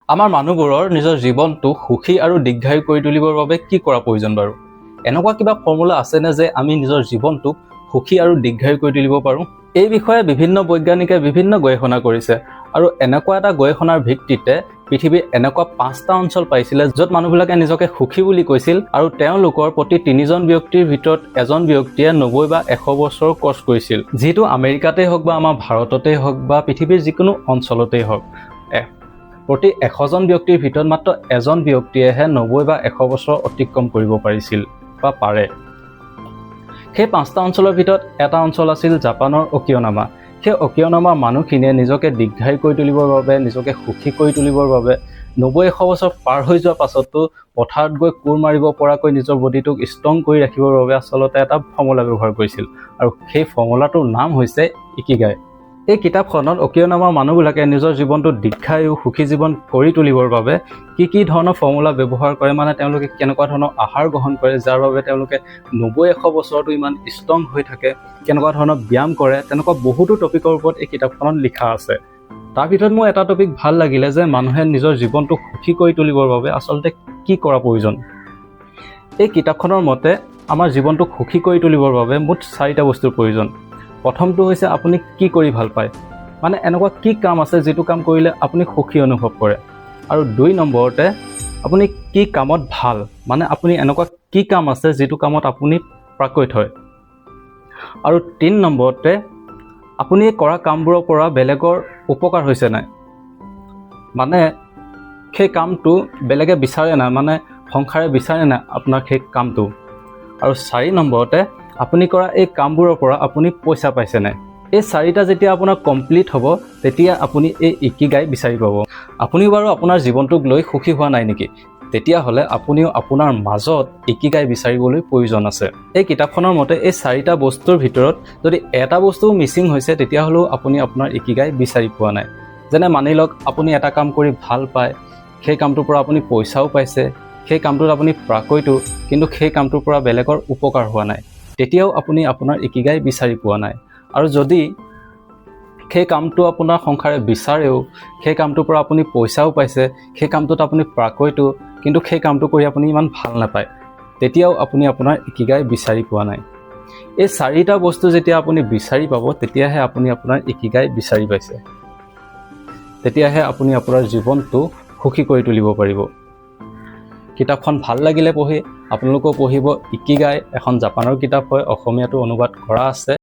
আমাৰ মানুহবোৰৰ নিজৰ জীৱনটো সুখী আৰু দীৰ্ঘায়ু কৰি তুলিবৰ বাবে কি কৰা প্ৰয়োজন বাৰু? এনেকুৱা কিবা ফৰ্মুলা আছেনে যে আমি নিজৰ জীৱনটোক সুখী আৰু দীৰ্ঘায়ু কৰি তুলিব পাৰোঁ? এই বিষয়ে বিভিন্ন বৈজ্ঞানিকে বিভিন্ন গৱেষণা কৰিছে আৰু এনেকুৱা এটা গৱেষণাৰ ভিত্তিতে পৃথিৱীৰ এনেকুৱা 5টা অঞ্চল পাইছিলে য'ত মানুহবিলাকে নিজকে সুখী বুলি কৈছিল আৰু তেওঁলোকৰ প্ৰতি 3জন ব্যক্তিৰ ভিতৰত এজন ব্যক্তিয়ে 90 বা 100 বছৰ ক্ৰছ কৰিছিল, যিটো আমেৰিকাতেই হওক বা আমাৰ ভাৰততেই হওক বা পৃথিৱীৰ যিকোনো অঞ্চলতেই হওক। প্ৰতি 100জন ব্যক্তিৰ ভিতৰত মাত্ৰ এজন ব্যক্তিয়েহে 90 বা 100 বছৰ অতিক্ৰম কৰিব পাৰিছিল বা পাৰে। সেই 5টা অঞ্চলৰ ভিতৰত এটা অঞ্চল আছিল জাপানৰ অকিনাৱা। সেই অকিনাৱাৰ মানুহখিনিয়ে নিজকে দীৰ্ঘায়ু কৰি তুলিবৰ বাবে, নিজকে সুখী কৰি তুলিবৰ বাবে 90-100 বছৰ পাৰ হৈ যোৱাৰ পাছতো পথাৰত গৈ কোৰ মাৰিব পৰাকৈ নিজৰ বডিটোক ষ্ট্ৰং কৰি ৰাখিবৰ বাবে আচলতে এটা ফৰ্মুলা ব্যৱহাৰ কৰিছিল আৰু সেই ফৰ্মুলাটোৰ নাম হৈছে ইকিগাই। এই কিতাপখনত অকিনাৱাৰ মানুহবিলাকে নিজৰ জীৱনটো দীৰ্ঘায়ু সুখী জীৱন কৰি তুলিবৰ বাবে কি ধৰণৰ ফৰ্মুলা ব্যৱহাৰ কৰে, মানে তেওঁলোকে কেনেকুৱা ধৰণৰ আহাৰ গ্ৰহণ কৰে যাৰ বাবে তেওঁলোকে 90-100 বছৰতো ইমান ষ্ট্ৰং হৈ থাকে, কেনেকুৱা ধৰণৰ ব্যায়াম কৰে, তেনেকুৱা বহুতো টপিকৰ ওপৰত এই কিতাপখনত লিখা আছে। তাৰ ভিতৰত মোৰ এটা টপিক ভাল লাগিলে যে মানুহে নিজৰ জীৱনটো সুখী কৰি তুলিবৰ বাবে আচলতে কি কৰা প্ৰয়োজন। এই কিতাপখনৰ মতে আমাৰ জীৱনটো সুখী কৰি তুলিবৰ বাবে মুঠ 4টা বস্তুৰ প্ৰয়োজন। প্ৰথমটো হৈছে আপুনি কি কৰি ভাল পায়, মানে এনেকুৱা কি কাম আছে যিটো কাম কৰিলে আপুনি সুখী অনুভৱ কৰে। আৰু 2 নম্বৰতে আপুনি কি কামত ভাল, মানে আপুনি এনেকুৱা কি কাম আছে যিটো কামত আপুনি প্ৰাকৈত হয়। আৰু 3 নম্বৰতে আপুনি কৰা কামবোৰৰ পৰা বেলেগৰ উপকাৰ হৈছে নাই, মানে সেই কামটো বেলেগে বিচাৰে নাই, মানে সংসাৰে বিচাৰে নাই আপোনাৰ সেই কামটো। আৰু 4 নম্বৰতে আপুনি কৰা এই কামবোৰৰ পৰা আপুনি পইচা পাইছে নাই। এই 4টা যেতিয়া আপোনাৰ কমপ্লিট হ'ব তেতিয়া আপুনি এই ইকিগাই বিচাৰি পাব। আপুনি বাৰু আপোনাৰ জীৱনটোক লৈ সুখী হোৱা নাই নেকি? তেতিয়াহ'লে আপুনিও আপোনাৰ মাজত ইকিগাই বিচাৰিবলৈ প্ৰয়োজন আছে। এই কিতাপখনৰ মতে এই 4টা বস্তুৰ ভিতৰত যদি এটা বস্তু মিচিং হৈছে তেতিয়াহ'লেও আপুনি আপোনাৰ ইকিগাই বিচাৰি পোৱা নাই। যেনে মানি লওক আপুনি এটা কাম কৰি ভাল পায়, সেই কামটোৰ পৰা আপুনি পইচাও পাইছে, সেই কামটোত আপুনি প্ৰাকৈতো, কিন্তু সেই কামটোৰ পৰা বেলেগৰ উপকাৰ হোৱা নাই, তেতিয়াও আপুনি আপোনাৰ ইকিগাই বিচাৰি পোৱা নাই। আৰু যদি সেই কামটো আপোনাৰ সংসাৰে বিচাৰেও, সেই কামটোৰ পৰা আপুনি পইচাও পাইছে, সেই কামটোত আপুনি প্ৰাকৈতো, কিন্তু সেই কামটো কৰি আপুনি ইমান ভাল নাপায়, তেতিয়াও আপুনি আপোনাৰ ইকিগাই বিচাৰি পোৱা নাই। এই 4টা বস্তু যেতিয়া আপুনি বিচাৰি পাব তেতিয়াহে আপুনি আপোনাৰ ইকিগাই বিচাৰি পাইছে, তেতিয়াহে আপুনি আপোনাৰ জীৱনটো সুখী কৰি তুলিব পাৰিব। কিতাপখন ভাল লাগিলে পঢ়ি, আপোনালোকেও পঢ়িব। ইকিগাই এখন জাপানৰ কিতাপ হয়, অসমীয়াটো অনুবাদ কৰা আছে।